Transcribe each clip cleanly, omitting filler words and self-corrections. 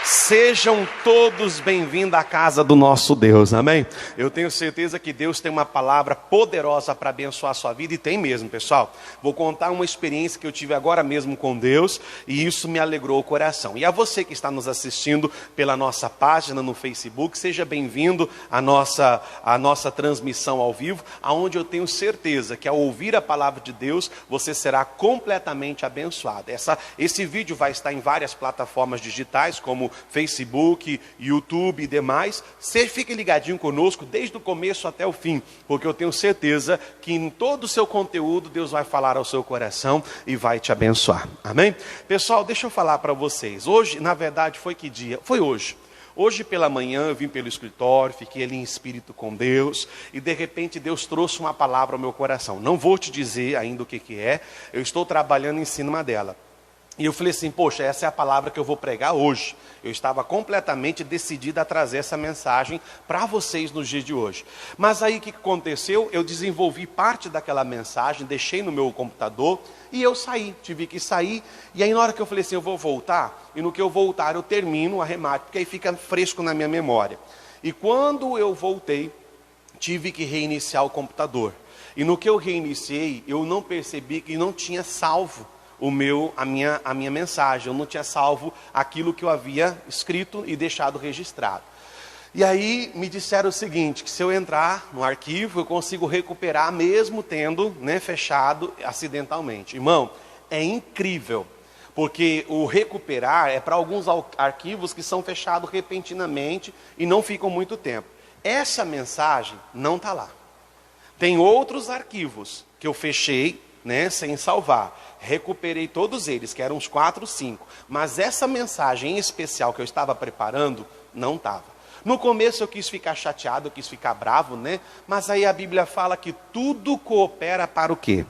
Sejam todos bem-vindos à casa do nosso Deus, amém? Eu tenho certeza que Deus tem uma palavra poderosa para abençoar a sua vida, e tem mesmo, pessoal. Vou contar uma experiência que eu tive agora mesmo com Deus, e isso me alegrou o coração. E a você que está nos assistindo pela nossa página no Facebook, seja bem-vindo à nossa transmissão ao vivo, aonde eu tenho certeza que ao ouvir a palavra de Deus, você será completamente abençoado. Esse vídeo vai estar em várias plataformas digitais, como Facebook, YouTube e demais. Você fique ligadinho conosco desde o começo até o fim, porque eu tenho certeza que em todo o seu conteúdo Deus vai falar ao seu coração e vai te abençoar, amém? Pessoal, deixa eu falar para vocês, hoje, na verdade, foi que dia? Foi hoje. Hoje pela manhã eu vim pelo escritório, fiquei ali em espírito com Deus, e de repente Deus trouxe uma palavra ao meu coração. Não vou te dizer ainda o que é, eu estou trabalhando em cima dela. E eu falei assim, poxa, essa é a palavra que eu vou pregar hoje. Eu estava completamente decidido a trazer essa mensagem para vocês nos dias de hoje. Mas aí o que aconteceu? Eu desenvolvi parte daquela mensagem, deixei no meu computador e eu saí, tive que sair. E aí na hora que eu falei assim, eu vou voltar, e no que eu voltar eu termino o arremate, porque aí fica fresco na minha memória. E quando eu voltei, tive que reiniciar o computador. E no que eu reiniciei, eu não percebi que não tinha salvo a minha mensagem. Eu não tinha salvo aquilo que eu havia escrito e deixado registrado. E aí me disseram o seguinte, que se eu entrar no arquivo, eu consigo recuperar mesmo tendo fechado acidentalmente. Irmão, é incrível, porque o recuperar é para alguns arquivos que são fechados repentinamente e não ficam muito tempo. Essa mensagem não está lá. Tem outros arquivos que eu fechei, sem salvar. Recuperei todos eles, que eram uns 4, 5. Mas essa mensagem em especial que eu estava preparando, não estava. No começo eu quis ficar chateado, eu quis ficar bravo, Mas aí a Bíblia fala que tudo coopera para o quê?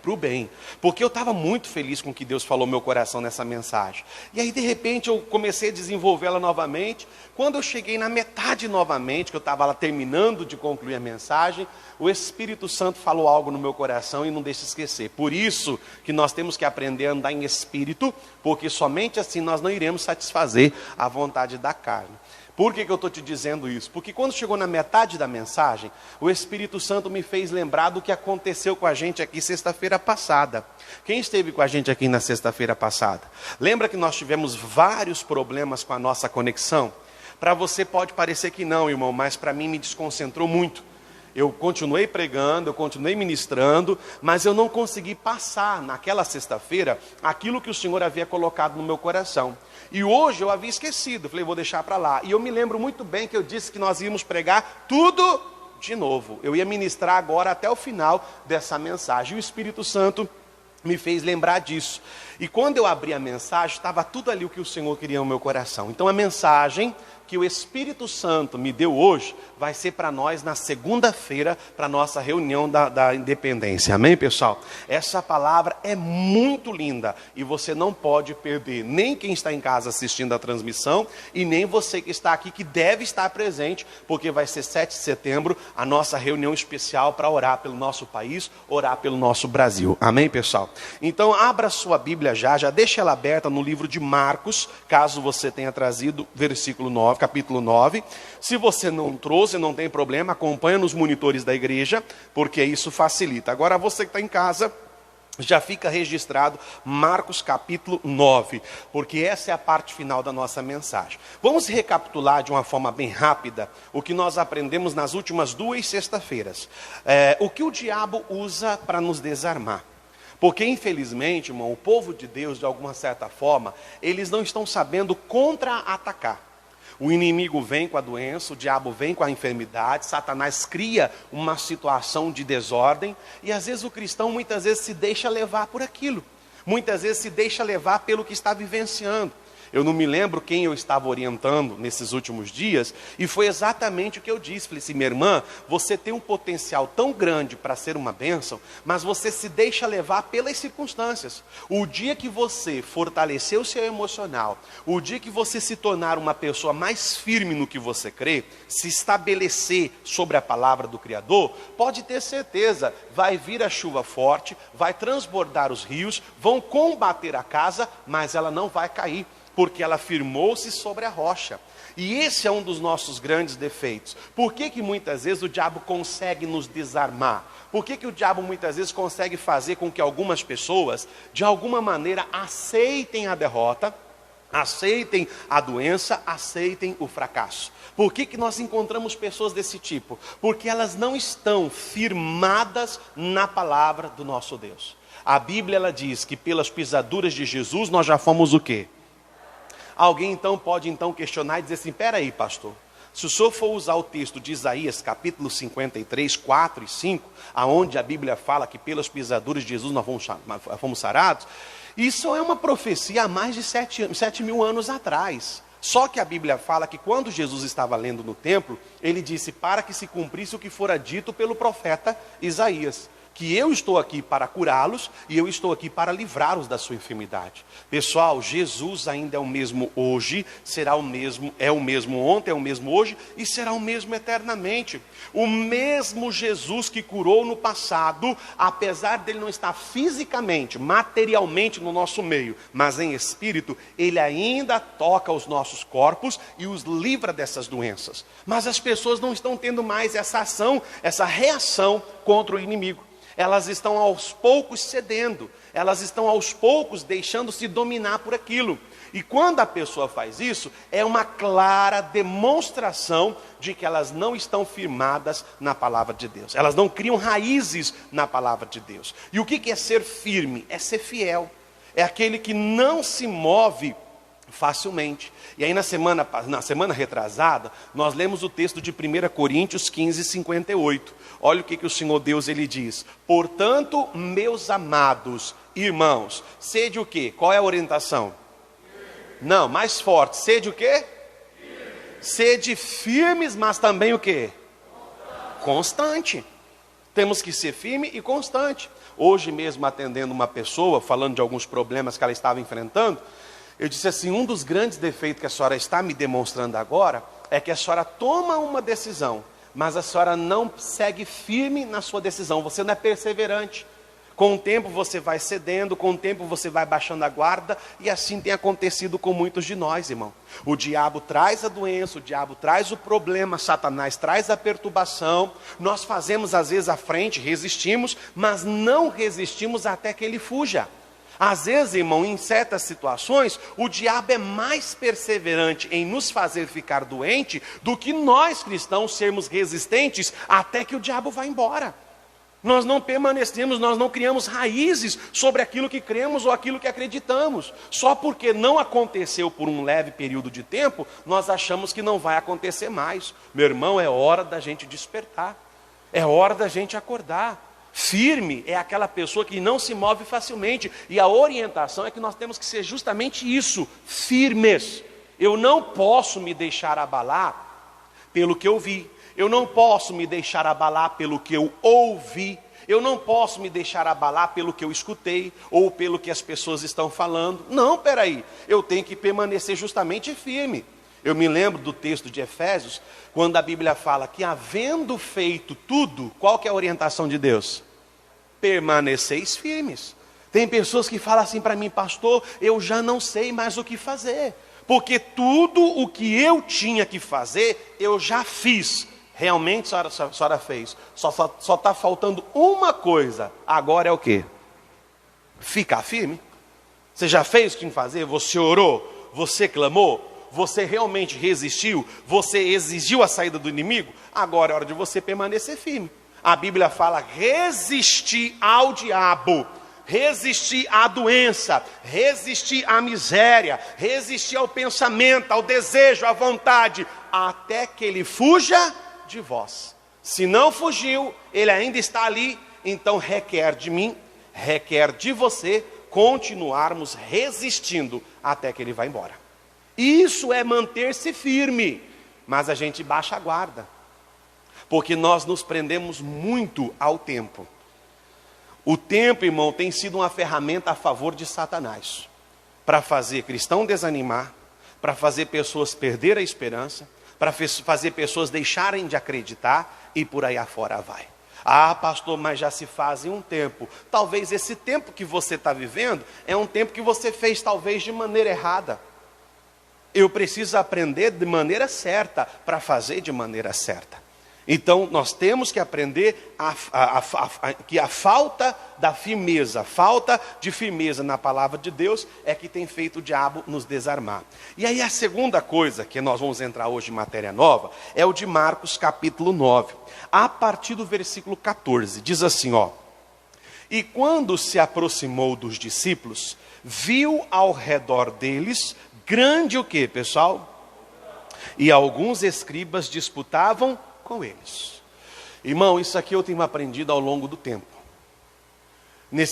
Para o bem, porque eu estava muito feliz com o que Deus falou no meu coração nessa mensagem. E aí de repente eu comecei a desenvolvê-la novamente. Quando eu cheguei na metade novamente, que eu estava lá terminando de concluir a mensagem, o Espírito Santo falou algo no meu coração e não deixa esquecer. Por isso que nós temos que aprender a andar em espírito, porque somente assim nós não iremos satisfazer a vontade da carne. Por que eu estou te dizendo isso? Porque quando chegou na metade da mensagem, o Espírito Santo me fez lembrar do que aconteceu com a gente aqui sexta-feira passada. Quem esteve com a gente aqui na sexta-feira passada? Lembra que nós tivemos vários problemas com a nossa conexão? Para você pode parecer que não, irmão, mas para mim me desconcentrou muito. Eu continuei pregando, eu continuei ministrando, mas eu não consegui passar naquela sexta-feira aquilo que o Senhor havia colocado no meu coração. E hoje eu havia esquecido, falei, vou deixar para lá. E eu me lembro muito bem que eu disse que nós íamos pregar tudo de novo. Eu ia ministrar agora até o final dessa mensagem. E o Espírito Santo me fez lembrar disso. E quando eu abri a mensagem, estava tudo ali o que o Senhor queria no meu coração. Então a mensagem que o Espírito Santo me deu hoje, vai ser para nós na segunda-feira, para a nossa reunião da independência. Amém, pessoal? Essa palavra é muito linda e você não pode perder, nem quem está em casa assistindo a transmissão, e nem você que está aqui, que deve estar presente, porque vai ser 7 de setembro, a nossa reunião especial para orar pelo nosso país, orar pelo nosso Brasil. Amém, pessoal? Então, abra sua Bíblia já deixa ela aberta no livro de Marcos, caso você tenha trazido, capítulo 9. Se você não trouxe, não tem problema, acompanha nos monitores da igreja, porque isso facilita. Agora você que está em casa, já fica registrado Marcos capítulo 9, porque essa é a parte final da nossa mensagem. Vamos recapitular de uma forma bem rápida o que nós aprendemos nas últimas 2 sextas-feiras. O que o diabo usa para nos desarmar. Porque infelizmente, irmão, o povo de Deus, de alguma certa forma, eles não estão sabendo contra-atacar. O inimigo vem com a doença, o diabo vem com a enfermidade, Satanás cria uma situação de desordem, e às vezes o cristão muitas vezes se deixa levar por aquilo, muitas vezes se deixa levar pelo que está vivenciando. Eu não me lembro quem eu estava orientando nesses últimos dias, e foi exatamente o que eu disse. Falei assim, minha irmã, você tem um potencial tão grande para ser uma bênção, mas você se deixa levar pelas circunstâncias. O dia que você fortalecer o seu emocional, o dia que você se tornar uma pessoa mais firme no que você crê, se estabelecer sobre a palavra do Criador, pode ter certeza, vai vir a chuva forte, vai transbordar os rios, vão combater a casa, mas ela não vai cair. porque ela firmou-se sobre a rocha. E esse é um dos nossos grandes defeitos. Por que que muitas vezes o diabo consegue nos desarmar? Por que que o diabo muitas vezes consegue fazer com que algumas pessoas, de alguma maneira, aceitem a derrota, aceitem a doença, aceitem o fracasso? Por que que nós encontramos pessoas desse tipo? Porque elas não estão firmadas na palavra do nosso Deus. A Bíblia, ela diz que pelas pisaduras de Jesus nós já fomos o quê? Alguém então pode questionar e dizer assim: peraí, pastor, se o senhor for usar o texto de Isaías, capítulo 53, 4 e 5, aonde a Bíblia fala que pelas pisaduras de Jesus nós fomos sarados, isso é uma profecia há mais de 7.000 anos atrás. Só que a Bíblia fala que quando Jesus estava lendo no templo, ele disse para que se cumprisse o que fora dito pelo profeta Isaías, que eu estou aqui para curá-los e eu estou aqui para livrá-los da sua enfermidade. Pessoal, Jesus ainda é o mesmo hoje, será o mesmo, é o mesmo ontem, é o mesmo hoje e será o mesmo eternamente. O mesmo Jesus que curou no passado, apesar dele não estar fisicamente, materialmente no nosso meio, mas em espírito, ele ainda toca os nossos corpos e os livra dessas doenças. Mas as pessoas não estão tendo mais essa ação, essa reação contra o inimigo. Elas estão aos poucos cedendo, elas estão aos poucos deixando-se dominar por aquilo. E quando a pessoa faz isso, é uma clara demonstração de que elas não estão firmadas na palavra de Deus. Elas não criam raízes na palavra de Deus. E o que é ser firme? É ser fiel. É aquele que não se move facilmente. E aí na semana retrasada, nós lemos o texto de 1 Coríntios 15, 58. Olha o que o Senhor Deus ele diz: portanto, meus amados irmãos, sede o quê? Qual é a orientação? Não, mais forte, sede o quê? Sede firmes, mas também o quê? Constante. Temos que ser firme e constante. Hoje mesmo, atendendo uma pessoa, falando de alguns problemas que ela estava enfrentando, eu disse assim: um dos grandes defeitos que a senhora está me demonstrando agora é que a senhora toma uma decisão, mas a senhora não segue firme na sua decisão, você não é perseverante. Com o tempo você vai cedendo, com o tempo você vai baixando a guarda, e assim tem acontecido com muitos de nós, irmão. O diabo traz a doença, o diabo traz o problema, Satanás traz a perturbação, nós fazemos às vezes à frente, resistimos, mas não resistimos até que ele fuja. Às vezes, irmão, em certas situações, o diabo é mais perseverante em nos fazer ficar doente do que nós cristãos sermos resistentes até que o diabo vá embora. Nós não permanecemos, nós não criamos raízes sobre aquilo que cremos ou aquilo que acreditamos. Só porque não aconteceu por um leve período de tempo, nós achamos que não vai acontecer mais. Meu irmão, é hora da gente despertar, é hora da gente acordar. Firme é aquela pessoa que não se move facilmente, e a orientação é que nós temos que ser justamente isso, firmes. Eu não posso me deixar abalar pelo que eu vi, eu não posso me deixar abalar pelo que eu ouvi, eu não posso me deixar abalar pelo que eu escutei, ou pelo que as pessoas estão falando. Não, peraí, eu tenho que permanecer justamente firme. Eu me lembro do texto de Efésios, quando a Bíblia fala que havendo feito tudo, qual que é a orientação de Deus? Permaneceis firmes. Tem pessoas que falam assim para mim: pastor, eu já não sei mais o que fazer, porque tudo o que eu tinha que fazer, eu já fiz. Realmente a senhora fez, só está faltando uma coisa, agora é o quê? Ficar firme. Você já fez o que tinha que fazer? Você orou? Você clamou? Você realmente resistiu? Você exigiu a saída do inimigo? Agora é hora de você permanecer firme. A Bíblia fala: resistir ao diabo, resistir à doença, resistir à miséria, resistir ao pensamento, ao desejo, à vontade, até que ele fuja de vós. Se não fugiu, ele ainda está ali, então requer de mim, requer de você, continuarmos resistindo até que ele vá embora. Isso é manter-se firme, mas a gente baixa a guarda, porque nós nos prendemos muito ao tempo. O tempo, irmão, tem sido uma ferramenta a favor de Satanás, para fazer cristão desanimar, para fazer pessoas perder a esperança, para fazer pessoas deixarem de acreditar, e por aí afora vai. Ah, pastor, mas já se faz em um tempo. Talvez esse tempo que você está vivendo é um tempo que você fez talvez de maneira errada. Eu preciso aprender de maneira certa para fazer de maneira certa. Então, nós temos que aprender que a falta da firmeza, falta de firmeza na palavra de Deus é que tem feito o diabo nos desarmar. E aí a segunda coisa que nós vamos entrar hoje em matéria nova é o de Marcos capítulo 9. A partir do versículo 14, diz assim, ó. E quando se aproximou dos discípulos, viu ao redor deles grande o quê, pessoal? E alguns escribas disputavam com eles. Irmão, isso aqui eu tenho aprendido ao longo do tempo.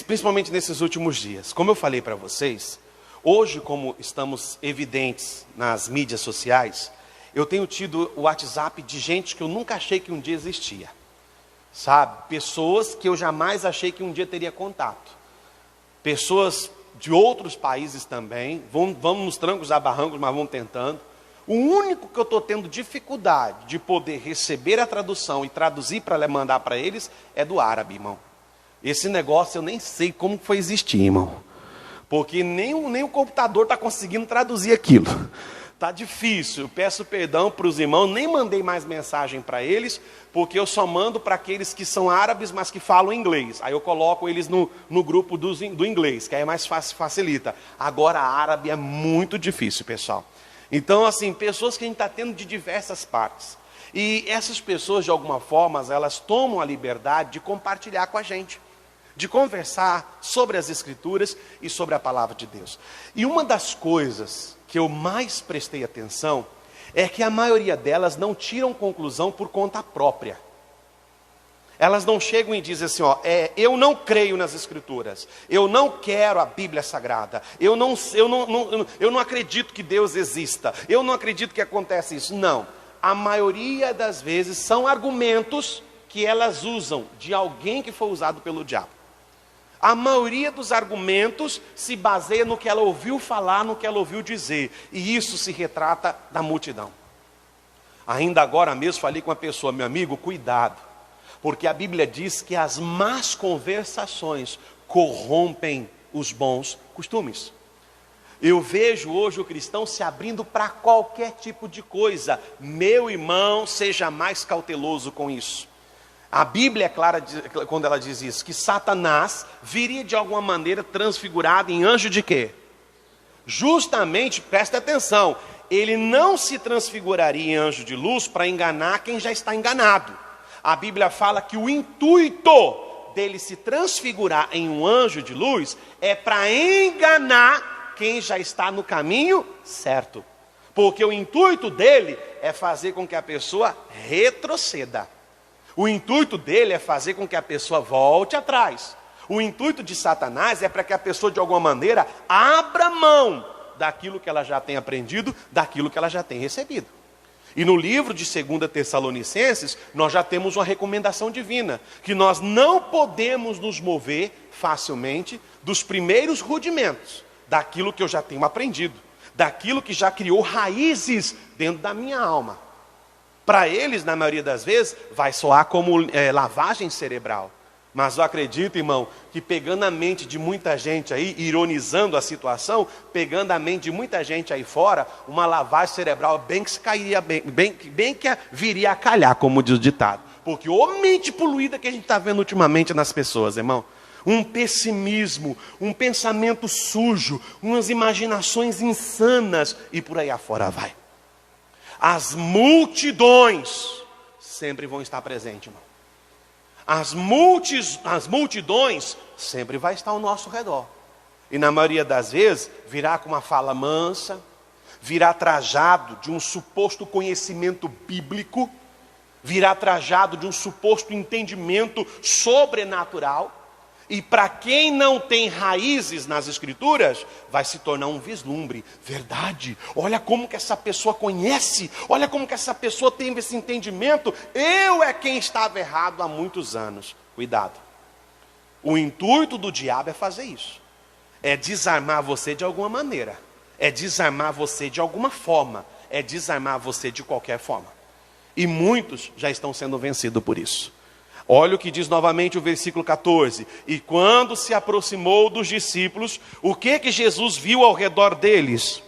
Principalmente nesses últimos dias. Como eu falei para vocês, hoje, como estamos evidentes nas mídias sociais, eu tenho tido o WhatsApp de gente que eu nunca achei que um dia existia. Sabe? Pessoas que eu jamais achei que um dia teria contato. Pessoas de outros países também. Vamos nos trancos a barrancos, mas vamos tentando. O único que eu estou tendo dificuldade de poder receber a tradução e traduzir para mandar para eles é do árabe, irmão. Esse negócio eu nem sei como foi existir, irmão. Porque nem o computador está conseguindo traduzir aquilo. Está difícil, eu peço perdão para os irmãos, nem mandei mais mensagem para eles, porque eu só mando para aqueles que são árabes, mas que falam inglês. Aí eu coloco eles no grupo do inglês, que aí é mais fácil, facilita. Agora árabe é muito difícil, pessoal. Então, assim, pessoas que a gente está tendo de diversas partes. E essas pessoas, de alguma forma, elas tomam a liberdade de compartilhar com a gente. De conversar sobre as Escrituras e sobre a Palavra de Deus. E uma das coisas que eu mais prestei atenção é que a maioria delas não tiram conclusão por conta própria. Elas não chegam e dizem assim, ó, eu não creio nas Escrituras, eu não quero a Bíblia Sagrada, eu não acredito que Deus exista, eu não acredito que acontece isso. Não, a maioria das vezes são argumentos que elas usam de alguém que foi usado pelo diabo. A maioria dos argumentos se baseia no que ela ouviu falar, no que ela ouviu dizer, e isso se retrata da multidão. Ainda agora mesmo falei com uma pessoa, meu amigo, cuidado. Porque a Bíblia diz que as más conversações corrompem os bons costumes. Eu vejo hoje o cristão se abrindo para qualquer tipo de coisa. Meu irmão, seja mais cauteloso com isso. A Bíblia é clara quando ela diz isso, que Satanás viria de alguma maneira transfigurado em anjo de quê? Justamente, presta atenção, ele não se transfiguraria em anjo de luz para enganar quem já está enganado. A Bíblia fala que o intuito dele se transfigurar em um anjo de luz é para enganar quem já está no caminho certo. Porque o intuito dele é fazer com que a pessoa retroceda. O intuito dele é fazer com que a pessoa volte atrás. O intuito de Satanás é para que a pessoa de alguma maneira abra mão daquilo que ela já tem aprendido, daquilo que ela já tem recebido. E no livro de 2 Tessalonicenses, nós já temos uma recomendação divina, que nós não podemos nos mover facilmente dos primeiros rudimentos, daquilo que eu já tenho aprendido, daquilo que já criou raízes dentro da minha alma. Para eles, na maioria das vezes, vai soar como lavagem cerebral. Mas eu acredito, irmão, que pegando a mente de muita gente aí, ironizando a situação, pegando a mente de muita gente aí fora, uma lavagem cerebral bem que se cairia, bem que viria a calhar, como diz o ditado. Porque a mente poluída que a gente está vendo ultimamente nas pessoas, irmão. Um pessimismo, um pensamento sujo, umas imaginações insanas e por aí afora vai. As multidões sempre vão estar presentes, irmão. As multidões sempre vai estar ao nosso redor. E na maioria das vezes, virá com uma fala mansa, virá trajado de um suposto conhecimento bíblico, virá trajado de um suposto entendimento sobrenatural. E para quem não tem raízes nas Escrituras, vai se tornar um vislumbre. Verdade, olha como que essa pessoa conhece, olha como que essa pessoa tem esse entendimento. Eu é quem estava errado há muitos anos. Cuidado. O intuito do diabo é fazer isso. É desarmar você de alguma maneira. É desarmar você de alguma forma. É desarmar você de qualquer forma. E muitos já estão sendo vencidos por isso. Olha o que diz novamente o versículo 14. E quando se aproximou dos discípulos, o que Jesus viu ao redor deles?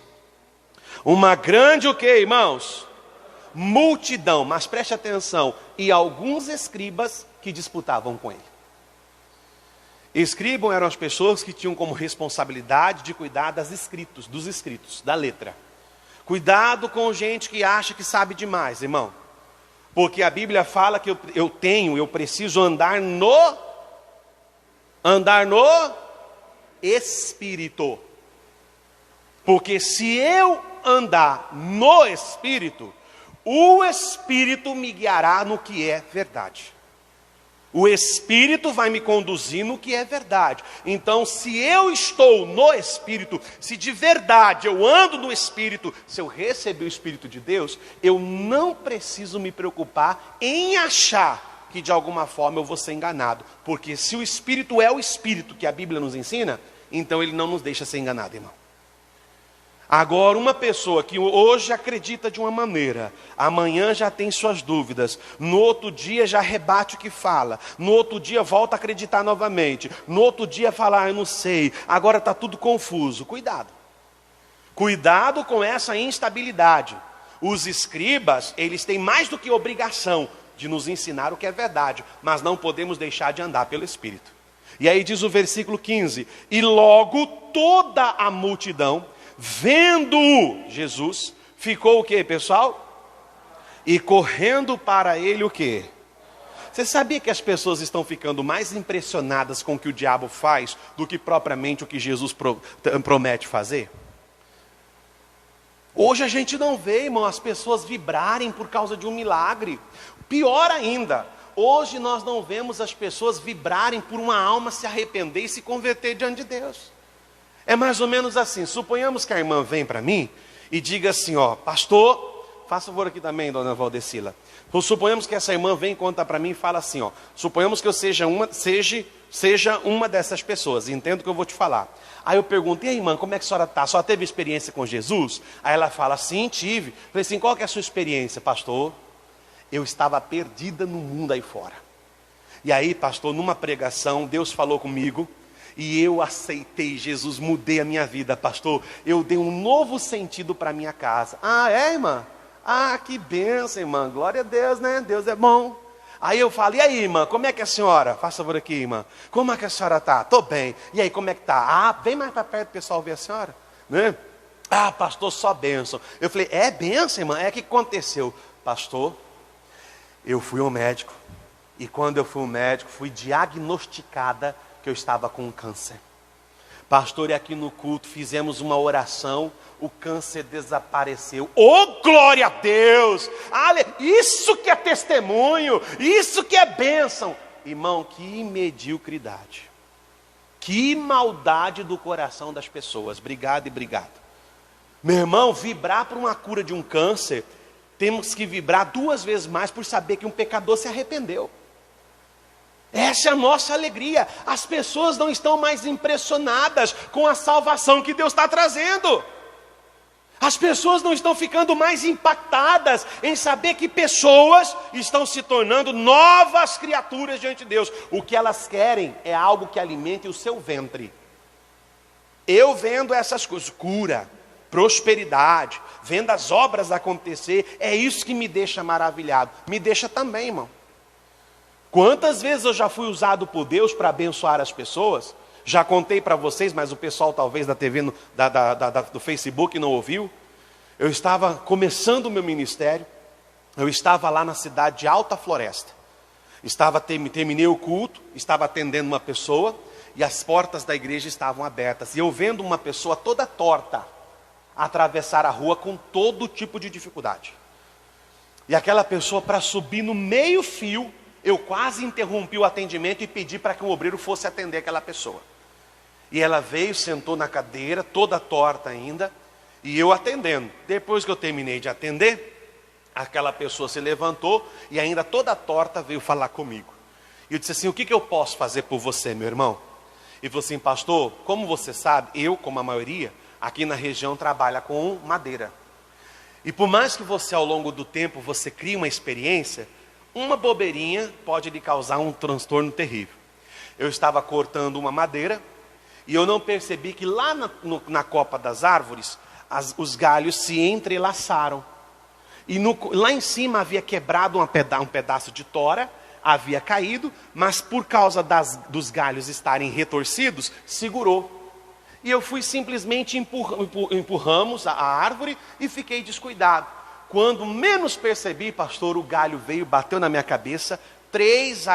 Uma grande o quê, irmãos? Multidão, mas preste atenção, e alguns escribas que disputavam com ele. Escribam eram as pessoas que tinham como responsabilidade de cuidar dos escritos, da letra. Cuidado com gente que acha que sabe demais, irmão. Porque a Bíblia fala que eu preciso andar no Espírito. Porque se eu andar no Espírito, o Espírito me guiará no que é verdade. O Espírito vai me conduzir no que é verdade. Então, se eu estou no Espírito, se de verdade eu ando no Espírito, se eu receber o Espírito de Deus, eu não preciso me preocupar em achar que de alguma forma eu vou ser enganado. Porque se o Espírito é o Espírito que a Bíblia nos ensina, então ele não nos deixa ser enganado, irmão. Agora, uma pessoa que hoje acredita de uma maneira, amanhã já tem suas dúvidas, no outro dia já rebate o que fala, no outro dia volta a acreditar novamente, no outro dia fala, eu não sei, agora está tudo confuso. Cuidado. Cuidado com essa instabilidade. Os escribas, eles têm mais do que obrigação de nos ensinar o que é verdade, mas não podemos deixar de andar pelo Espírito. E aí diz o versículo 15, e logo toda a multidão, vendo Jesus, ficou o que, pessoal? E correndo para ele o que? Você sabia que as pessoas estão ficando mais impressionadas com o que o diabo faz do que propriamente o que Jesus promete fazer? Hoje a gente não vê, irmão, as pessoas vibrarem por causa de um milagre. Pior ainda, hoje nós não vemos as pessoas vibrarem por uma alma se arrepender e se converter diante de Deus. É mais ou menos assim, suponhamos que a irmã vem para mim e diga assim, ó, pastor, faça favor aqui também, dona Valdecila. Suponhamos que essa irmã vem e conta para mim e fala assim, ó, suponhamos que eu seja uma dessas pessoas, entendo o que eu vou te falar. Aí eu pergunto, e aí, irmã, como é que a senhora está? A senhora teve experiência com Jesus? Aí ela fala, sim, tive. Falei assim, qual que é a sua experiência, pastor? Eu estava perdida no mundo aí fora. E aí, pastor, numa pregação, Deus falou comigo, e eu aceitei Jesus, mudei a minha vida, pastor. Eu dei um novo sentido para a minha casa. Ah, é, irmã? Ah, que bênção, irmã. Glória a Deus, né? Deus é bom. Aí eu falo, e aí, irmã, como é que é a senhora? Faça favor aqui, irmã. Como é que a senhora está? Estou bem. E aí, como é que está? Ah, vem mais para perto, pessoal, ver a senhora. Né? Ah, pastor, só bênção. Eu falei, é bênção, irmã? É o que aconteceu? Pastor, eu fui ao médico. E quando eu fui ao médico, fui diagnosticada que eu estava com um câncer. Pastor, e aqui no culto fizemos uma oração, o câncer desapareceu. Oh, glória a Deus! Isso que é testemunho, isso que é bênção. Irmão, que mediocridade, que maldade do coração das pessoas. Obrigado e obrigado. Meu irmão, vibrar por uma cura de um câncer, temos que vibrar 2 vezes mais por saber que um pecador se arrependeu. Essa é a nossa alegria. As pessoas não estão mais impressionadas com a salvação que Deus está trazendo. As pessoas não estão ficando mais impactadas em saber que pessoas estão se tornando novas criaturas diante de Deus. O que elas querem é algo que alimente o seu ventre. Eu vendo essas coisas, cura, prosperidade, vendo as obras acontecer, é isso que me deixa maravilhado. Me deixa também, irmão. Quantas vezes eu já fui usado por Deus para abençoar as pessoas? Já contei para vocês, mas o pessoal talvez da TV, do Facebook não ouviu. Eu estava começando o meu ministério, eu estava lá na cidade de Alta Floresta. Terminei o culto, estava atendendo uma pessoa e as portas da igreja estavam abertas. E eu vendo uma pessoa toda torta atravessar a rua com todo tipo de dificuldade. E aquela pessoa, para subir no meio fio, eu quase interrompi o atendimento e pedi para que um obreiro fosse atender aquela pessoa. E ela veio, sentou na cadeira, toda torta ainda, e eu atendendo. Depois que eu terminei de atender, aquela pessoa se levantou e ainda toda torta veio falar comigo. E eu disse assim, o que eu posso fazer por você, meu irmão? E falou assim, pastor, como você sabe, eu, como a maioria, aqui na região trabalha com madeira. E por mais que você ao longo do tempo, você crie uma experiência, uma bobeirinha pode lhe causar um transtorno terrível. Eu estava cortando uma madeira e eu não percebi que lá na copa das árvores os galhos se entrelaçaram. E lá em cima havia quebrado um pedaço de tora, havia caído, mas por causa dos galhos estarem retorcidos, segurou. E eu fui simplesmente empurramos a árvore e fiquei descuidado. Quando menos percebi, pastor, o galho veio, bateu na minha cabeça, três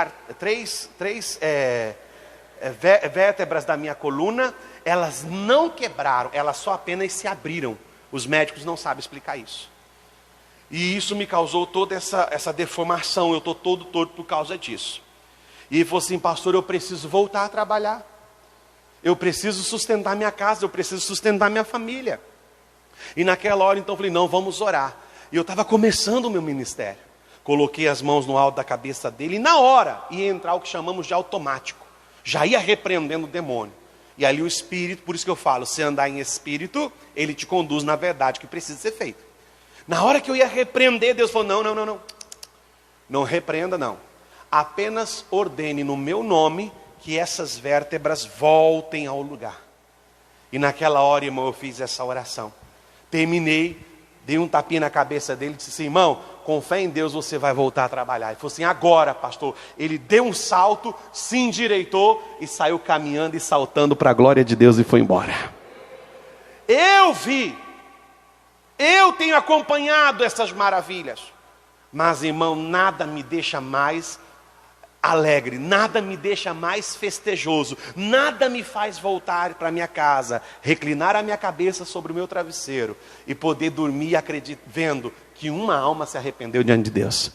vértebras da minha coluna, elas não quebraram, elas só apenas se abriram. Os médicos não sabem explicar isso. E isso me causou toda essa deformação, eu estou todo torto por causa disso. E ele falou assim, pastor, eu preciso voltar a trabalhar. Eu preciso sustentar minha casa, eu preciso sustentar minha família. E naquela hora então eu falei, não, vamos orar. E eu estava começando o meu ministério. Coloquei as mãos no alto da cabeça dele e na hora ia entrar o que chamamos de automático. Já ia repreendendo o demônio. E ali o Espírito, por isso que eu falo, se andar em Espírito, ele te conduz na verdade que precisa ser feito. Na hora que eu ia repreender, Deus falou, não. Não repreenda não. Apenas ordene no meu nome que essas vértebras voltem ao lugar. E naquela hora, irmão, eu fiz essa oração. Terminei, dei um tapinha na cabeça dele e disse assim, irmão, com fé em Deus você vai voltar a trabalhar. Ele falou assim, agora, pastor. Ele deu um salto, se endireitou e saiu caminhando e saltando para a glória de Deus e foi embora. Eu tenho acompanhado essas maravilhas. Mas, irmão, nada me deixa mais alegre, nada me deixa mais festejoso, nada me faz voltar para minha casa, reclinar a minha cabeça sobre o meu travesseiro e poder dormir vendo que uma alma se arrependeu diante de Deus.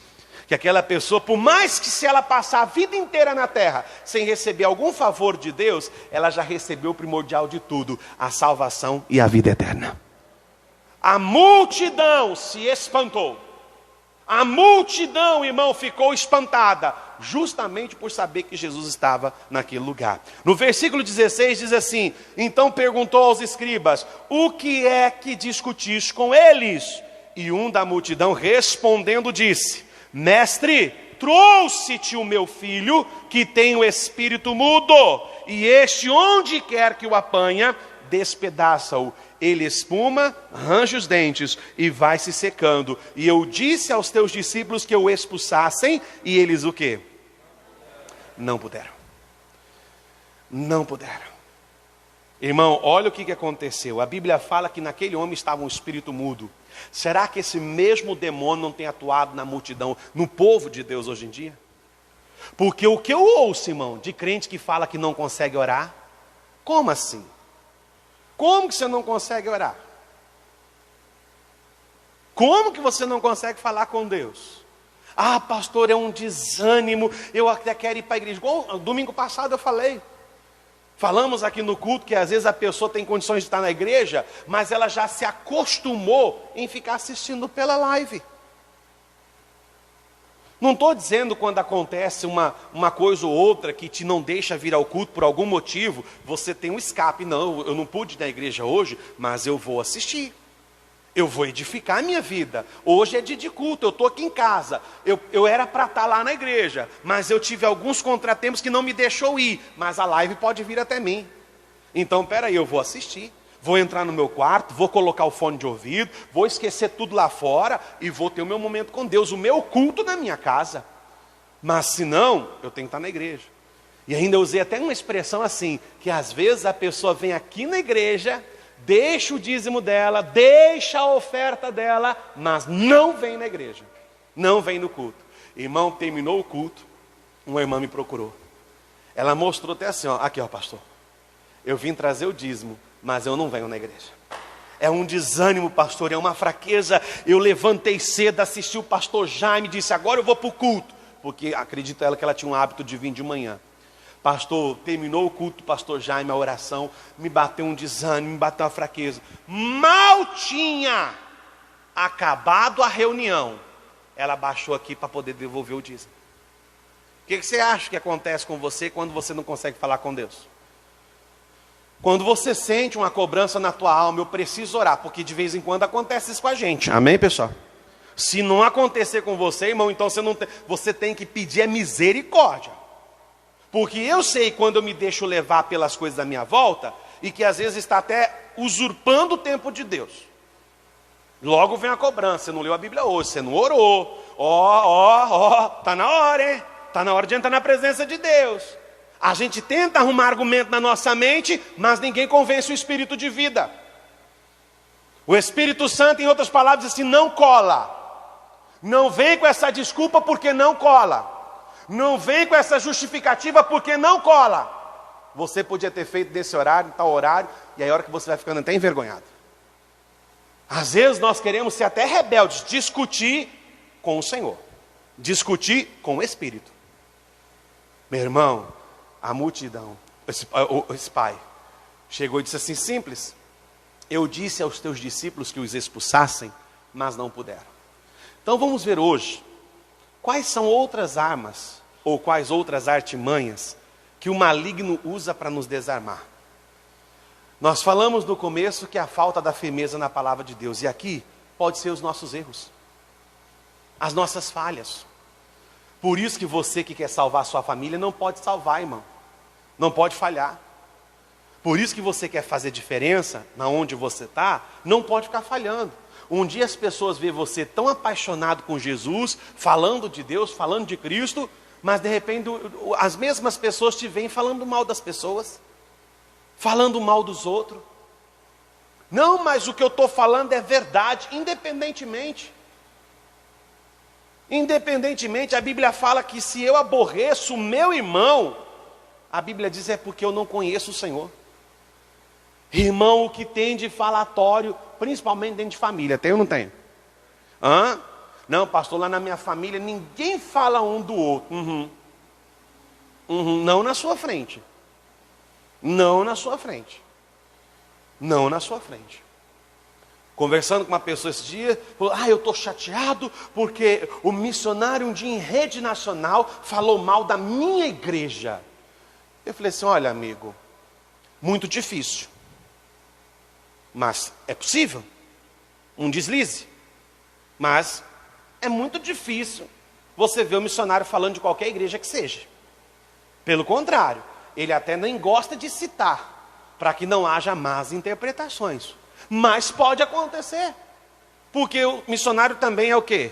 Que aquela pessoa, por mais que se ela passar a vida inteira na terra sem receber algum favor de Deus, ela já recebeu o primordial de tudo, a salvação e a vida eterna. A multidão se espantou. A multidão, irmão, ficou espantada, justamente por saber que Jesus estava naquele lugar. No versículo 16 diz assim, então perguntou aos escribas, o que é que discutis com eles? E um da multidão respondendo disse, mestre, trouxe-te o meu filho, que tem o espírito mudo, e este onde quer que o apanha, despedaça-o. Ele espuma, arranja os dentes e vai se secando. E eu disse aos teus discípulos que o expulsassem, e eles o quê? Não puderam. Não puderam. Irmão, olha o que aconteceu. A Bíblia fala que naquele homem estava um espírito mudo. Será que esse mesmo demônio não tem atuado na multidão, no povo de Deus hoje em dia? Porque o que eu ouço, irmão, de crente que fala que não consegue orar, como assim? Como que você não consegue orar? Como que você não consegue falar com Deus? Ah, pastor, é um desânimo, eu até quero ir para a igreja. Igual domingo passado eu falei. Falamos aqui no culto que às vezes a pessoa tem condições de estar na igreja, mas ela já se acostumou em ficar assistindo pela live. Não estou dizendo quando acontece uma coisa ou outra que te não deixa vir ao culto por algum motivo, você tem um escape. Não, eu não pude ir na igreja hoje, mas eu vou assistir. Eu vou edificar a minha vida. Hoje é dia de culto, eu estou aqui em casa. Eu era para estar lá na igreja, mas eu tive alguns contratempos que não me deixou ir. Mas a live pode vir até mim. Então, peraí, eu vou assistir. Vou entrar no meu quarto, vou colocar o fone de ouvido, vou esquecer tudo lá fora e vou ter o meu momento com Deus, o meu culto na minha casa. Mas se não, eu tenho que estar na igreja. E ainda eu usei até uma expressão assim, que às vezes a pessoa vem aqui na igreja, deixa o dízimo dela, deixa a oferta dela, mas não vem na igreja, não vem no culto. Irmão, terminou o culto, uma irmã me procurou. Ela mostrou até assim, ó, aqui ó pastor, eu vim trazer o dízimo, mas eu não venho na igreja. É um desânimo, pastor, é uma fraqueza. Eu levantei cedo, assisti o pastor Jaime, disse, agora eu vou para o culto. Porque acredito ela que ela tinha um hábito de vir de manhã. Pastor, terminou o culto, pastor Jaime, a oração, me bateu um desânimo, me bateu uma fraqueza. Mal tinha acabado a reunião, ela baixou aqui para poder devolver o dízimo. O que você acha que acontece com você quando você não consegue falar com Deus? Quando você sente uma cobrança na tua alma, eu preciso orar, porque de vez em quando acontece isso com a gente. Amém, pessoal? Se não acontecer com você, irmão, então você tem que pedir a misericórdia. Porque eu sei quando eu me deixo levar pelas coisas da minha volta, e que às vezes está até usurpando o tempo de Deus. Logo vem a cobrança. Você não leu a Bíblia hoje, você não orou. Tá na hora, hein? Tá na hora de entrar na presença de Deus. A gente tenta arrumar argumento na nossa mente, mas ninguém convence o Espírito de vida. O Espírito Santo, em outras palavras, diz assim: não cola. Não vem com essa desculpa porque não cola. Não vem com essa justificativa porque não cola. Você podia ter feito nesse horário, tal horário, e aí a hora que você vai ficando até envergonhado. Às vezes nós queremos ser até rebeldes, discutir com o Senhor, discutir com o Espírito. Meu irmão, a multidão, esse pai, chegou e disse assim, simples: eu disse aos teus discípulos que os expulsassem, mas não puderam. Então vamos ver hoje, quais são outras armas, ou quais outras artimanhas, que o maligno usa para nos desarmar. Nós falamos no começo que a falta da firmeza na palavra de Deus, e aqui pode ser os nossos erros, as nossas falhas. Por isso que você que quer salvar a sua família não pode salvar, irmão, não pode falhar. Por isso que você quer fazer diferença na onde você está, não pode ficar falhando. Um dia as pessoas veem você tão apaixonado com Jesus, falando de Deus, falando de Cristo, mas de repente as mesmas pessoas te veem falando mal das pessoas, falando mal dos outros. Não, mas o que eu estou falando é verdade, independentemente. Independentemente, a Bíblia fala que se eu aborreço o meu irmão, a Bíblia diz é porque eu não conheço o Senhor. Irmão, o que tem de falatório, principalmente dentro de família, tem ou não tem? Não, pastor, lá na minha família ninguém fala um do outro. Não na sua frente. Não na sua frente. Não na sua frente. Conversando com uma pessoa esse dia, falou: eu estou chateado porque o missionário um dia em rede nacional falou mal da minha igreja. Eu falei assim: olha, amigo, muito difícil, mas é possível, um deslize, mas é muito difícil você ver o missionário falando de qualquer igreja que seja. Pelo contrário, ele até nem gosta de citar, para que não haja más interpretações. Mas pode acontecer, porque o missionário também é o quê?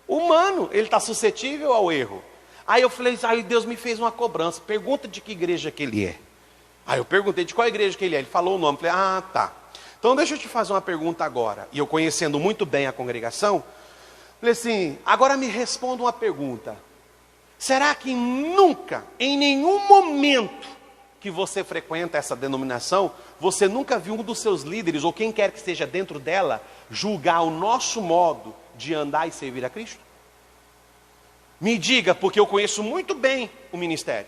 Humano, ele está suscetível ao erro. Aí eu falei, Deus me fez uma cobrança, pergunta de que igreja que ele é. Aí eu perguntei de qual igreja que ele é, ele falou o nome, falei, tá. Então deixa eu te fazer uma pergunta agora. E eu conhecendo muito bem a congregação, falei assim, agora me responda uma pergunta. Será que nunca, em nenhum momento que você frequenta essa denominação, você nunca viu um dos seus líderes, ou quem quer que esteja dentro dela, julgar o nosso modo de andar e servir a Cristo? Me diga, porque eu conheço muito bem o ministério.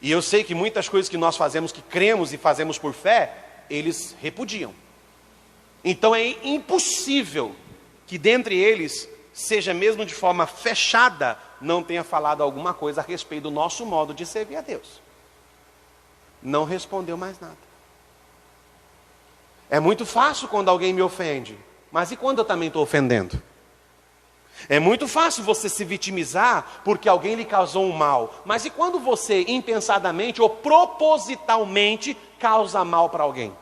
E eu sei que muitas coisas que nós fazemos, que cremos e fazemos por fé, eles repudiam. Então é impossível que dentre eles, seja mesmo de forma fechada, não tenha falado alguma coisa a respeito do nosso modo de servir a Deus. Não respondeu mais nada. É muito fácil quando alguém me ofende, mas e quando eu também estou ofendendo? É muito fácil você se vitimizar porque alguém lhe causou um mal, mas e quando você impensadamente ou propositalmente causa mal para alguém?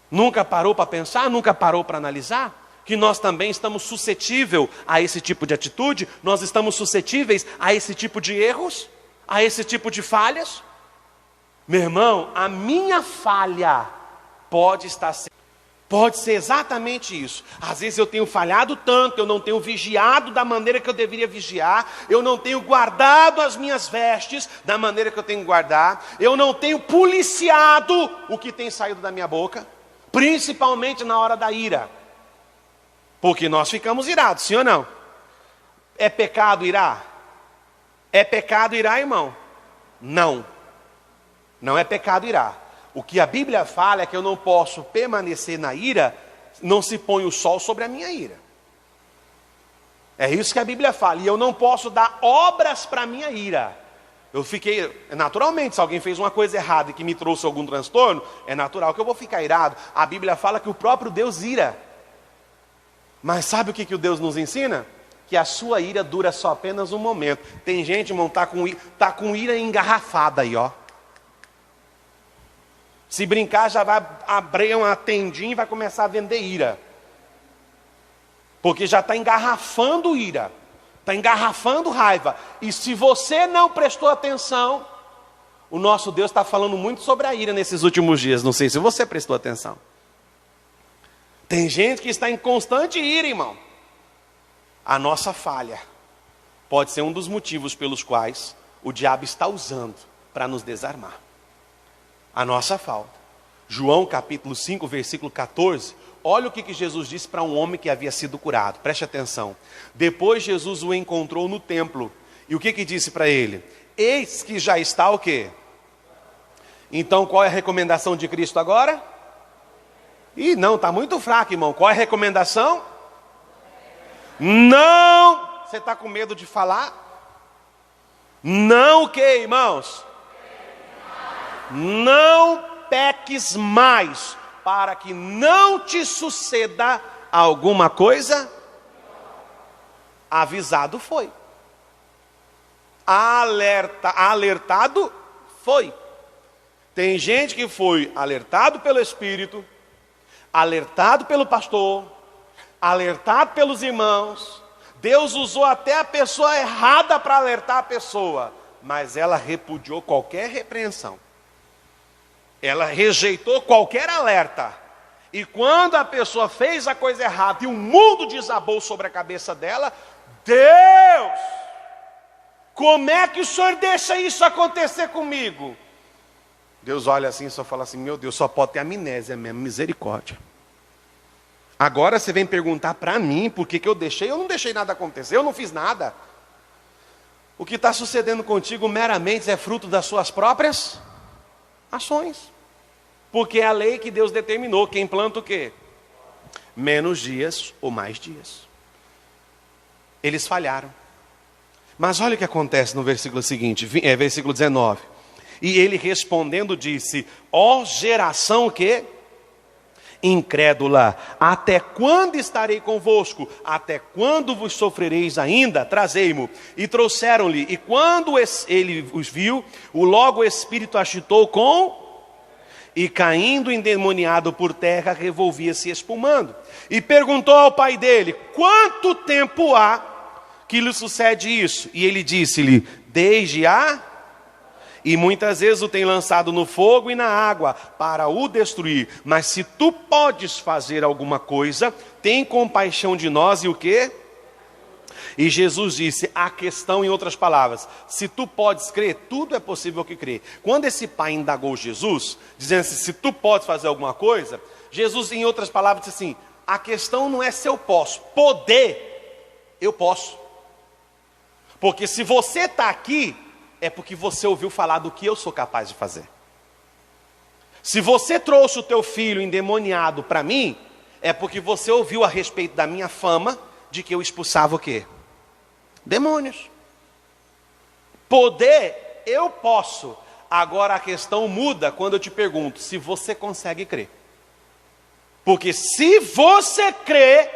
Nunca parou para pensar, nunca parou para analisar? Que nós também estamos suscetíveis a esse tipo de atitude, nós estamos suscetíveis a esse tipo de erros, a esse tipo de falhas? Meu irmão, a minha falha pode ser exatamente isso. Às vezes eu tenho falhado tanto, eu não tenho vigiado da maneira que eu deveria vigiar, eu não tenho guardado as minhas vestes da maneira que eu tenho que guardar, eu não tenho policiado o que tem saído da minha boca, principalmente na hora da ira. Porque nós ficamos irados, sim ou não? É pecado irar? É pecado irar, irmão? Não. Não é pecado irar. O que a Bíblia fala é que eu não posso permanecer na ira, não se põe o sol sobre a minha ira. É isso que a Bíblia fala. E eu não posso dar obras para a minha ira. Eu fiquei, naturalmente, se alguém fez uma coisa errada e que me trouxe algum transtorno, é natural que eu vou ficar irado. A Bíblia fala que o próprio Deus ira. Mas sabe o que o Deus nos ensina? Que a sua ira dura só apenas um momento. Tem gente, irmão, tá com ira engarrafada aí, ó. Se brincar, já vai abrir uma tendinha e vai começar a vender ira. Porque já está engarrafando ira, está engarrafando raiva. E se você não prestou atenção, o nosso Deus está falando muito sobre a ira nesses últimos dias. Não sei se você prestou atenção. Tem gente que está em constante ira, irmão. A nossa falha pode ser um dos motivos pelos quais o diabo está usando para nos desarmar. A nossa falta. João capítulo 5, versículo 14. Olha o que Jesus disse para um homem que havia sido curado. Preste atenção. Depois Jesus o encontrou no templo. E o que disse para ele? Eis que já está o quê? Então qual é a recomendação de Cristo agora? Ih, não, está muito fraco, irmão. Qual é a recomendação? Não. Você está com medo de falar? Não o quê, irmãos? Não peques mais, para que não te suceda alguma coisa. Avisado foi. Alertado foi. Tem gente que foi alertado pelo Espírito, alertado pelo pastor, alertado pelos irmãos. Deus usou até a pessoa errada para alertar a pessoa, mas ela repudiou qualquer repreensão. Ela rejeitou qualquer alerta. E quando a pessoa fez a coisa errada e o mundo desabou sobre a cabeça dela, Deus, como é que o Senhor deixa isso acontecer comigo? Deus olha assim e só fala assim: meu Deus, só pode ter amnésia mesmo, misericórdia. Agora você vem perguntar para mim por que eu deixei. Eu não deixei nada acontecer, eu não fiz nada. O que está sucedendo contigo meramente é fruto das suas próprias ações. Porque é a lei que Deus determinou. Quem planta o quê? Menos dias ou mais dias. Eles falharam. Mas olha o que acontece no versículo seguinte, versículo 19. E ele respondendo disse: ó geração o quê? Incrédula, até quando estarei convosco? Até quando vos sofrereis ainda? Trazei-mo. E trouxeram-lhe, e quando ele os viu, logo o espírito agitou e caindo endemoniado por terra, revolvia-se espumando. E perguntou ao pai dele: quanto tempo há que lhe sucede isso? E ele disse-lhe: desde e muitas vezes o tem lançado no fogo e na água para o destruir. Mas se tu podes fazer alguma coisa, tem compaixão de nós e o quê? E Jesus disse, a questão em outras palavras, se tu podes crer, tudo é possível que crer. Quando esse pai indagou Jesus, dizendo assim, se tu podes fazer alguma coisa, Jesus em outras palavras disse assim, a questão não é se eu posso, poder, eu posso. Porque se você está aqui, é porque você ouviu falar do que eu sou capaz de fazer. Se você trouxe o teu filho endemoniado para mim, é porque você ouviu a respeito da minha fama, de que eu expulsava o quê? Demônios. Poder, eu posso. Agora a questão muda quando eu te pergunto, se você consegue crer. Porque se você crê,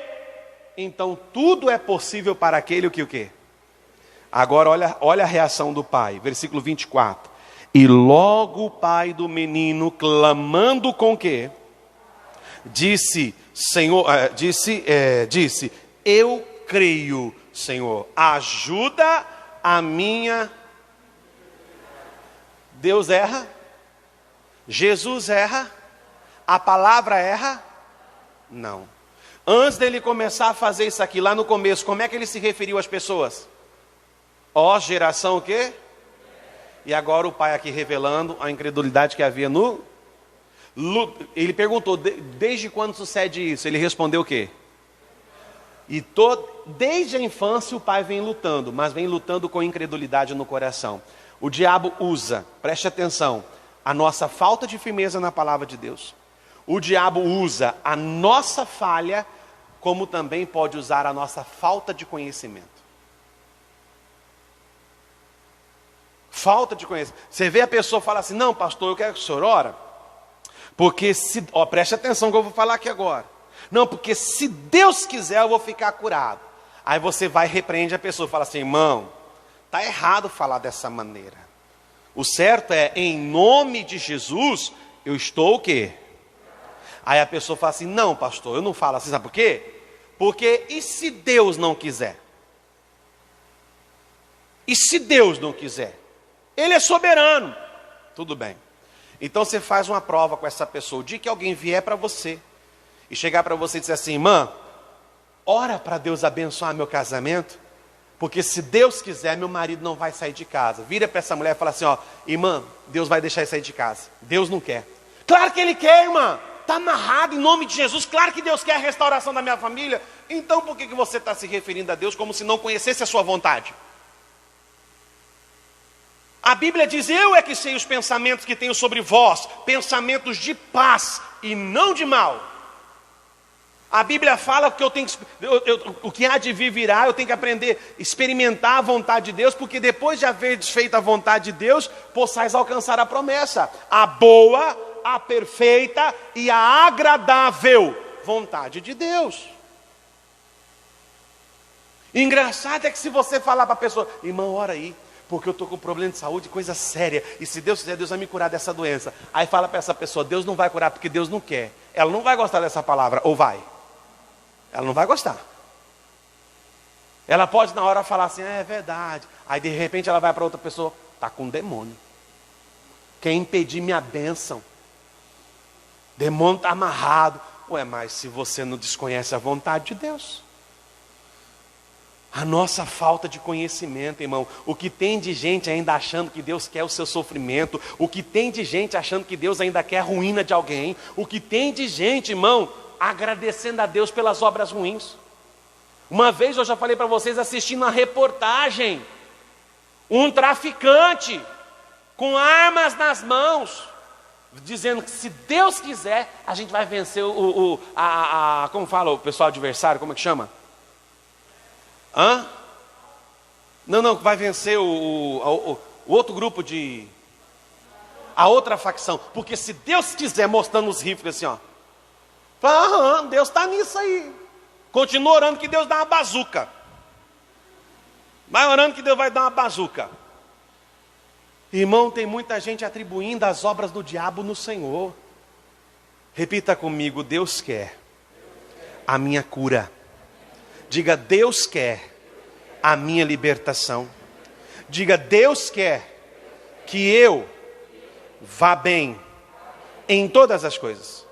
então tudo é possível para aquele que o quê? Agora olha a reação do pai, versículo 24. E logo o pai do menino, clamando com o quê? Disse, Senhor, disse, eu creio, Senhor, ajuda a minha... Deus erra? Jesus erra? A palavra erra? Não. Antes dele começar a fazer isso aqui, lá no começo, como é que ele se referiu às pessoas? Ó geração o quê? E agora o pai aqui revelando a incredulidade que havia no... Ele perguntou, desde quando sucede isso? Ele respondeu o quê? Desde a infância o pai vem lutando, mas vem lutando com incredulidade no coração. O diabo usa, preste atenção, a nossa falta de firmeza na palavra de Deus. O diabo usa a nossa falha, como também pode usar a nossa falta de conhecimento. Falta de conhecimento. Você vê a pessoa falar assim, não pastor, eu quero que o senhor ore, porque preste atenção que eu vou falar aqui agora. Não, porque se Deus quiser eu vou ficar curado. Aí você vai e repreende a pessoa, fala assim, irmão, está errado falar dessa maneira. O certo é, em nome de Jesus, eu estou o quê? Aí a pessoa fala assim, não pastor, eu não falo assim, sabe por quê? Porque e se Deus não quiser? E se Deus não quiser? Ele é soberano. Tudo bem. Então você faz uma prova com essa pessoa. O dia que alguém vier para você e chegar para você e dizer assim: irmã, ora para Deus abençoar meu casamento, porque se Deus quiser, meu marido não vai sair de casa. Vira para essa mulher e fala assim: ó, irmã, Deus vai deixar ele sair de casa. Deus não quer. Claro que Ele quer, irmã. Está amarrado em nome de Jesus. Claro que Deus quer a restauração da minha família. Então por que você está se referindo a Deus como se não conhecesse a sua vontade? A Bíblia diz: eu é que sei os pensamentos que tenho sobre vós, pensamentos de paz e não de mal. A Bíblia fala que eu tenho o que há de vir virá, eu tenho que aprender a experimentar a vontade de Deus, porque depois de haver desfeito a vontade de Deus, possais alcançar a promessa, a boa, a perfeita e a agradável vontade de Deus. Engraçado é que se você falar para a pessoa: irmão, ora aí, porque eu estou com problema de saúde, coisa séria, e se Deus quiser, Deus vai me curar dessa doença. Aí fala para essa pessoa: Deus não vai curar porque Deus não quer. Ela não vai gostar dessa palavra, ou vai? Ela não vai gostar. Ela pode na hora falar assim: é verdade. Aí de repente ela vai para outra pessoa: está com demônio, quer impedir minha bênção, demônio está amarrado. Ué, mas se você não desconhece a vontade de Deus, a nossa falta de conhecimento, irmão. O que tem de gente ainda achando que Deus quer o seu sofrimento. O que tem de gente achando que Deus ainda quer a ruína de alguém. O que tem de gente, irmão, agradecendo a Deus pelas obras ruins. Uma vez eu já falei para vocês, assistindo uma reportagem, um traficante com armas nas mãos, dizendo que se Deus quiser, a gente vai vencer como fala o pessoal adversário, como é que chama? Hã? Não, vai vencer o outro grupo de... a outra facção. Porque se Deus quiser, mostrando os rifles assim, ó. Fala: Deus está nisso aí. Continua orando que Deus dá uma bazuca. Vai orando que Deus vai dar uma bazuca. Irmão, tem muita gente atribuindo as obras do diabo no Senhor. Repita comigo: Deus quer a minha cura. Diga: Deus quer a minha libertação. Diga: Deus quer que eu vá bem em todas as coisas.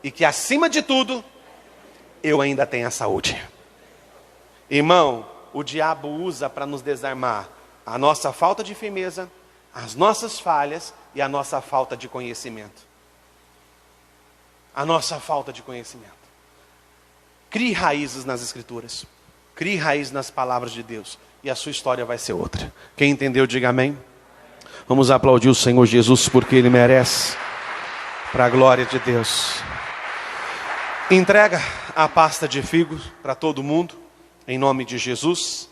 E que acima de tudo, eu ainda tenha saúde. Irmão, o diabo usa para nos desarmar a nossa falta de firmeza, as nossas falhas e a nossa falta de conhecimento. A nossa falta de conhecimento. Crie raízes nas Escrituras. Crie raízes nas palavras de Deus. E a sua história vai ser outra. Quem entendeu, diga amém. Vamos aplaudir o Senhor Jesus porque Ele merece. Para a glória de Deus. Entrega a pasta de figos para todo mundo, em nome de Jesus.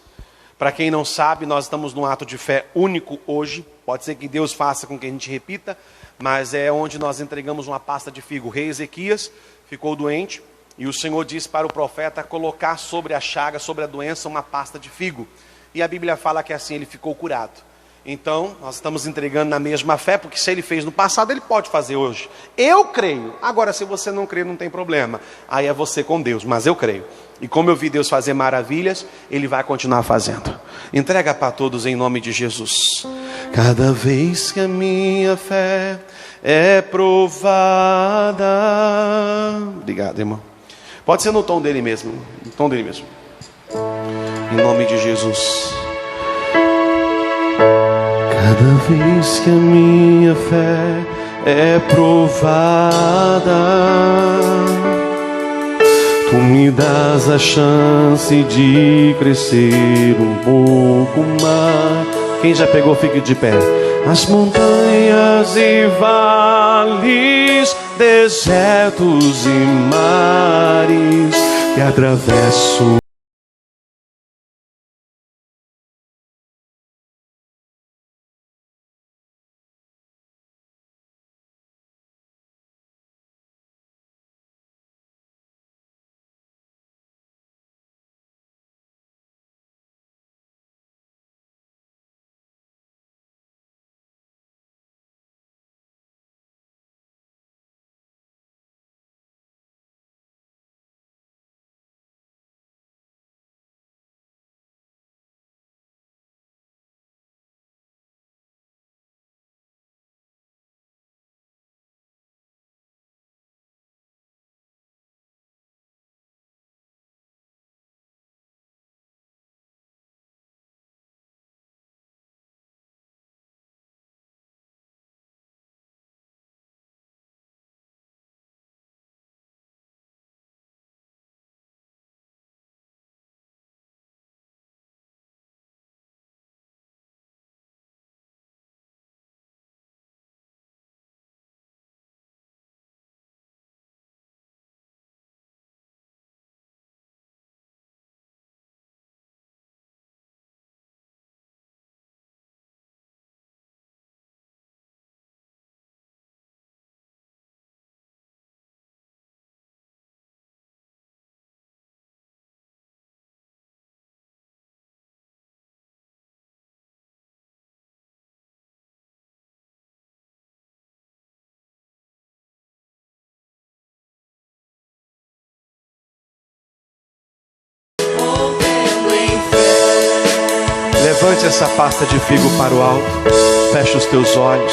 Para quem não sabe, nós estamos num ato de fé único hoje. Pode ser que Deus faça com que a gente repita, mas é onde nós entregamos uma pasta de figo. O rei Ezequias ficou doente e o Senhor disse para o profeta colocar sobre a chaga, sobre a doença, uma pasta de figo. E a Bíblia fala que assim ele ficou curado. Então, nós estamos entregando na mesma fé, porque se ele fez no passado, ele pode fazer hoje. Eu creio. Agora, se você não crê, não tem problema. Aí é você com Deus, mas eu creio. E como eu vi Deus fazer maravilhas, Ele vai continuar fazendo. Entrega para todos em nome de Jesus. Cada vez que a minha fé é provada... Obrigado, irmão. Pode ser no tom dele mesmo. No tom dele mesmo. Em nome de Jesus. Cada vez que a minha fé é provada, Tu me das a chance de crescer um pouco mais. Quem já pegou, fique de pé. As montanhas e vales, desertos e mares que atravesso Levante essa pasta de figo para o alto, feche os teus olhos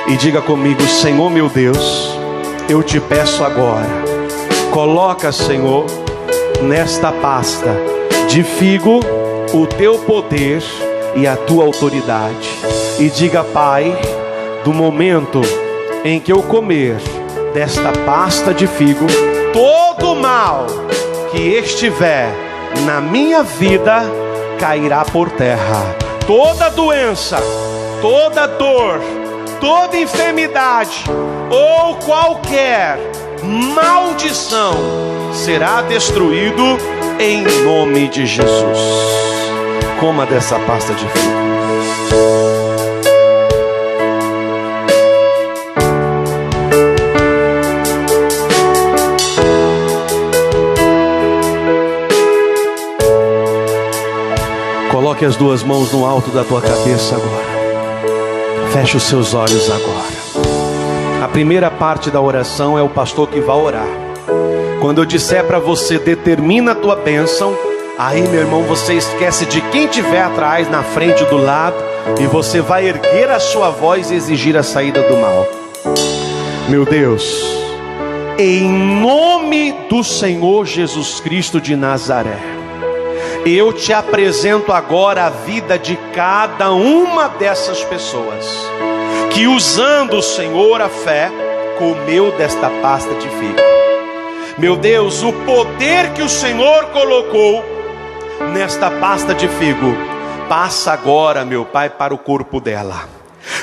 e diga comigo: Senhor meu Deus, eu te peço agora, coloca, Senhor, nesta pasta de figo o teu poder e a tua autoridade. E diga: Pai, do momento em que eu comer desta pasta de figo, todo mal que estiver na minha vida cairá por terra. Toda doença, toda dor, toda enfermidade ou qualquer maldição será destruído em nome de Jesus. Coma dessa pasta de figo. Coloque as duas mãos no alto da tua cabeça agora. Feche os seus olhos agora. A primeira parte da oração é o pastor que vai orar. Quando eu disser para você, determina a tua bênção, aí, meu irmão, você esquece de quem estiver atrás, na frente, do lado, e você vai erguer a sua voz e exigir a saída do mal. Meu Deus, em nome do Senhor Jesus Cristo de Nazaré, eu te apresento agora a vida de cada uma dessas pessoas que, usando, Senhor, a fé, comeu desta pasta de figo. Meu Deus, o poder que o Senhor colocou nesta pasta de figo passa agora, meu Pai, para o corpo dela.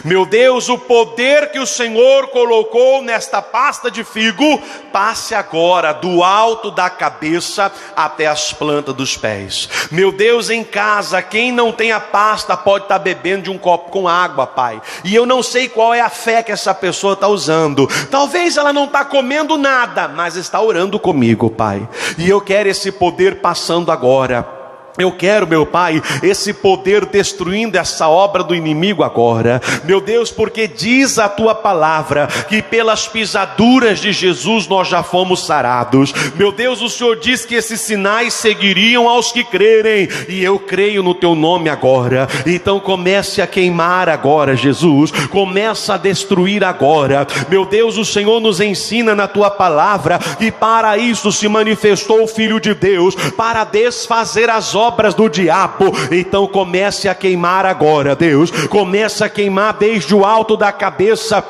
Meu Deus, o poder que o Senhor colocou nesta pasta de figo, passe agora do alto da cabeça até as plantas dos pés. Meu Deus, em casa, quem não tem a pasta pode estar bebendo de um copo com água, Pai. E eu não sei qual é a fé que essa pessoa está usando. Talvez ela não está comendo nada, mas está orando comigo, Pai. E eu quero esse poder passando agora. Eu quero, meu Pai, esse poder destruindo essa obra do inimigo agora. Meu Deus, porque diz a tua palavra que pelas pisaduras de Jesus nós já fomos sarados. Meu Deus, o Senhor diz que esses sinais seguiriam aos que crerem, e eu creio no teu nome agora. Então comece a queimar agora, Jesus. Começa a destruir agora. Meu Deus, o Senhor nos ensina na tua palavra que para isso se manifestou o Filho de Deus, para desfazer as obras do diabo. Então comece a queimar agora, Deus. Comece a queimar desde o alto da cabeça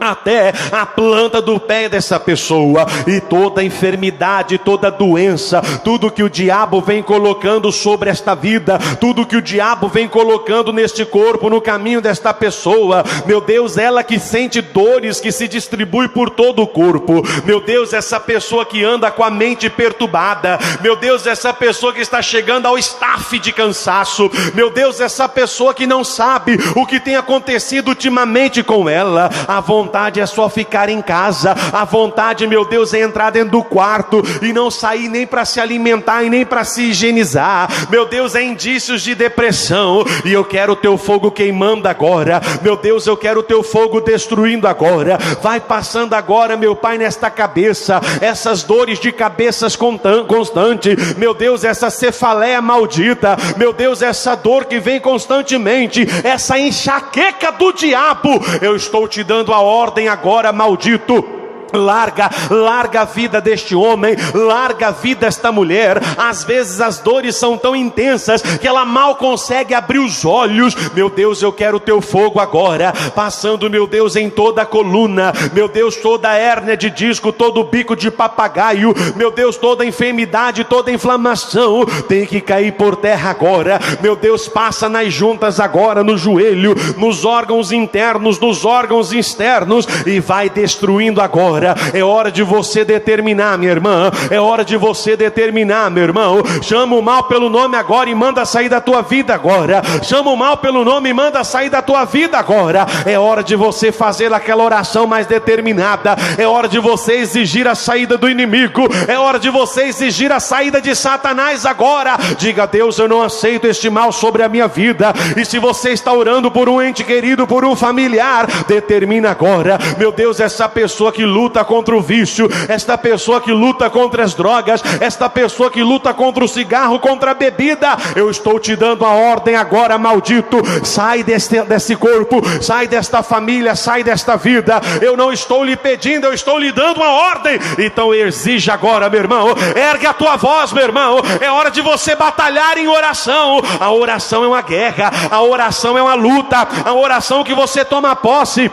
até a planta do pé dessa pessoa, e toda enfermidade, toda doença, tudo que o diabo vem colocando sobre esta vida, tudo que o diabo vem colocando neste corpo, no caminho desta pessoa, meu Deus, ela que sente dores que se distribui por todo o corpo, meu Deus, essa pessoa que anda com a mente perturbada, meu Deus, essa pessoa que está chegando ao staff de cansaço, meu Deus, essa pessoa que não sabe o que tem acontecido ultimamente com ela, a vontade é só ficar em casa, a vontade, meu Deus, é entrar dentro do quarto e não sair nem para se alimentar e nem para se higienizar. Meu Deus, é indícios de depressão, e eu quero o teu fogo queimando agora. Meu Deus, eu quero o teu fogo destruindo agora. Vai passando agora, meu Pai, nesta cabeça, essas dores de cabeças constantes, meu Deus, essa cefaleia maldita, meu Deus, essa dor que vem constantemente, essa enxaqueca do diabo, eu estou te dando a ordem agora, maldito. Larga a vida deste homem, larga a vida desta mulher. Às vezes as dores são tão intensas que ela mal consegue abrir os olhos. Meu Deus, eu quero o teu fogo agora, passando, meu Deus, em toda a coluna, meu Deus, toda a hérnia de disco, todo o bico de papagaio, meu Deus, toda a enfermidade, toda a inflamação tem que cair por terra agora. Meu Deus, passa nas juntas agora, no joelho, nos órgãos internos, nos órgãos externos, e vai destruindo agora. É hora de você determinar, minha irmã. É hora de você determinar, meu irmão. Chama o mal pelo nome agora e manda sair da tua vida agora. Chama o mal pelo nome e manda sair da tua vida agora. É hora de você fazer aquela oração mais determinada. É hora de você exigir a saída do inimigo. É hora de você exigir a saída de Satanás agora. Diga: Deus, eu não aceito este mal sobre a minha vida. E se você está orando por um ente querido, por um familiar, determina agora. Meu Deus, essa pessoa que luta luta contra o vício, esta pessoa que luta contra as drogas, esta pessoa que luta contra o cigarro, contra a bebida, eu estou te dando a ordem agora, maldito, sai desse corpo, sai desta família, sai desta vida. Eu não estou lhe pedindo, eu estou lhe dando uma ordem. Então exija agora, meu irmão, ergue a tua voz, meu irmão. É hora de você batalhar em oração. A oração é uma guerra, a oração é uma luta, a oração que você toma posse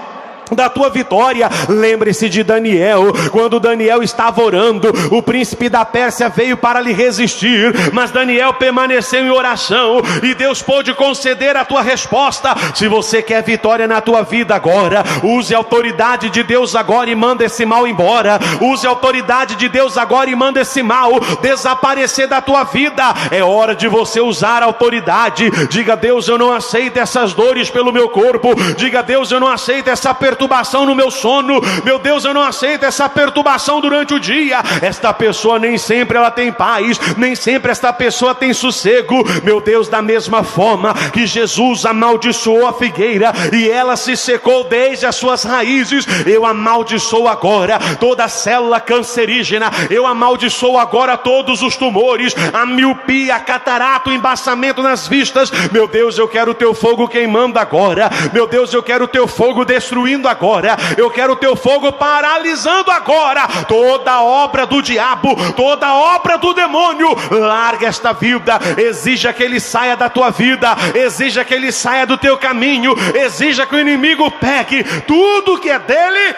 da tua vitória. Lembre-se de Daniel. Quando Daniel estava orando, o príncipe da Pérsia veio para lhe resistir, mas Daniel permaneceu em oração e Deus pôde conceder a tua resposta. Se você quer vitória na tua vida agora, use a autoridade de Deus agora e manda esse mal embora. Use a autoridade de Deus agora e manda esse mal desaparecer da tua vida. É hora de você usar a autoridade. Diga: Deus, eu não aceito essas dores pelo meu corpo. Diga: Deus, eu não aceito essa perturbação no meu sono. Meu Deus, eu não aceito essa perturbação durante o dia. Esta pessoa nem sempre ela tem paz, nem sempre esta pessoa tem sossego. Meu Deus, da mesma forma que Jesus amaldiçoou a figueira e ela se secou desde as suas raízes, eu amaldiçoo agora toda a célula cancerígena, eu amaldiçoo agora todos os tumores, a miopia, a catarata, o embaçamento nas vistas. Meu Deus, eu quero o teu fogo queimando agora. Meu Deus, eu quero o teu fogo destruindo agora. Eu quero o teu fogo paralisando agora toda a obra do diabo, toda a obra do demônio. Larga esta vida, exija que ele saia da tua vida, exija que ele saia do teu caminho, exija que o inimigo pegue tudo que é dele,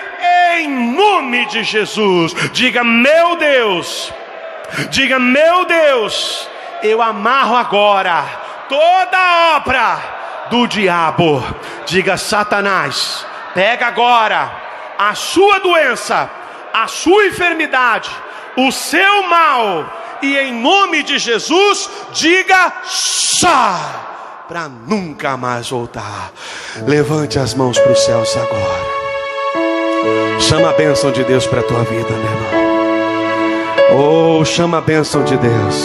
em nome de Jesus. Diga: meu Deus, diga: meu Deus, eu amarro agora toda a obra do diabo. Diga: Satanás, pega agora a sua doença, a sua enfermidade, o seu mal, e em nome de Jesus, diga: sai, para nunca mais voltar. Levante as mãos para os céus agora. Chama a bênção de Deus para a tua vida, meu irmão. Oh, chama a bênção de Deus.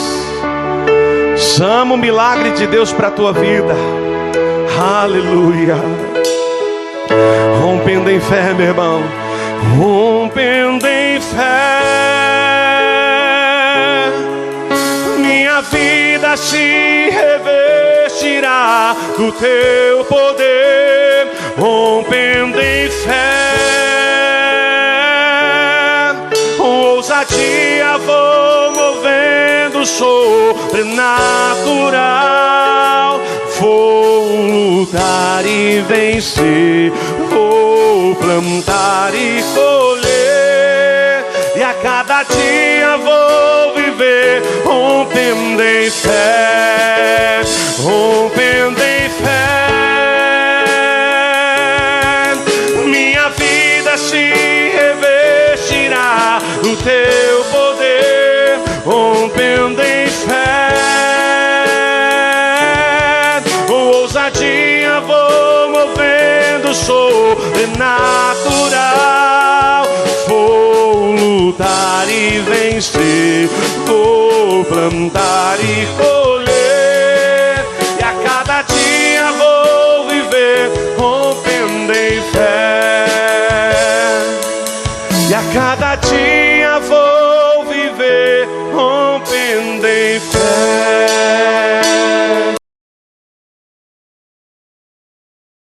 Chama o milagre de Deus para a tua vida. Aleluia. Rompendo em fé, meu irmão. Rompendo em fé. Minha vida se revestirá do teu poder. Rompendo em fé. Ousadia vou movendo sobrenatural. Vou lutar e vencer, vou plantar e colher, e a cada dia vou viver rompendo em fé, rompendo em fé. Minha vida se revestirá do teu poder, rompendo em fé. Ousadia vou movendo sobrenatural. Vou lutar e vencer, vou plantar